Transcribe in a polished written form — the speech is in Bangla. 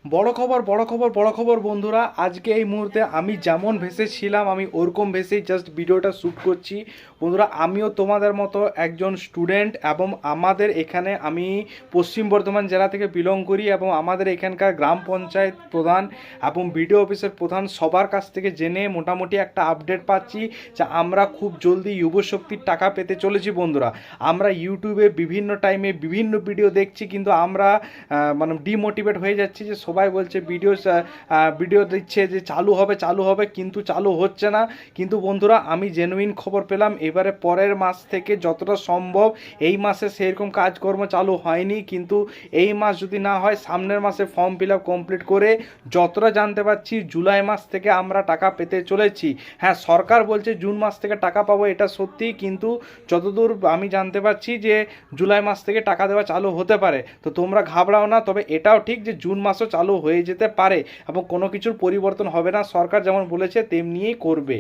বড় খবর বন্ধুরা, আজকে এই মুহূর্তে আমি যেমন ভেসেছিলাম আমি ওরকম ভেসেই জাস্ট ভিডিওটা শ্যুট করছি। বন্ধুরা, আমিও তোমাদের মতো একজন স্টুডেন্ট এবং আমাদের এখানে আমি পশ্চিম বর্ধমান জেলা থেকে বিলং করি এবং আমাদের এখানকার গ্রাম পঞ্চায়েত প্রধান এবং বিডিও অফিসের প্রধান সবার কাছ থেকে জেনে মোটামুটি একটা আপডেট পাচ্ছি যে আমরা খুব জলদি যুবশক্তির টাকা পেতে চলেছি। বন্ধুরা, আমরা ইউটিউবে বিভিন্ন টাইমে বিভিন্ন ভিডিও দেখছি, কিন্তু আমরা মানে ডিমোটিভেট হয়ে যাচ্ছি যে সবাই বলছে ভিডিও দিচ্ছে যে চালু হবে কিন্তু চালু হচ্ছে না। কিন্তু বন্ধুরা, আমি জেনুইন খবর পেলাম এবারে পরের মাস থেকে যতটা সম্ভব, এই মাসে সেরকম কাজকর্ম চালু হয়নি, কিন্তু এই মাস যদি না হয় সামনের মাসে ফর্ম ফিল আপ কমপ্লিট করে যতটা জানতে পারছি জুলাই মাস থেকে আমরা টাকা পেতে চলেছি। হ্যাঁ, সরকার বলছে জুন মাস থেকে টাকা পাবো, এটা সত্যি, কিন্তু যতদূর আমি জানতে পারছি যে জুলাই মাস থেকে টাকা দেওয়া চালু হতে পারে। তো তোমরা ঘাবড়াও না, তবে এটাও ঠিক যে জুন মাসও চালু হয়ে যেতে পারে এবং কোনো কিছুর পরিবর্তন হবে না, সরকার যেমন বলেছে তেমনিই করবে।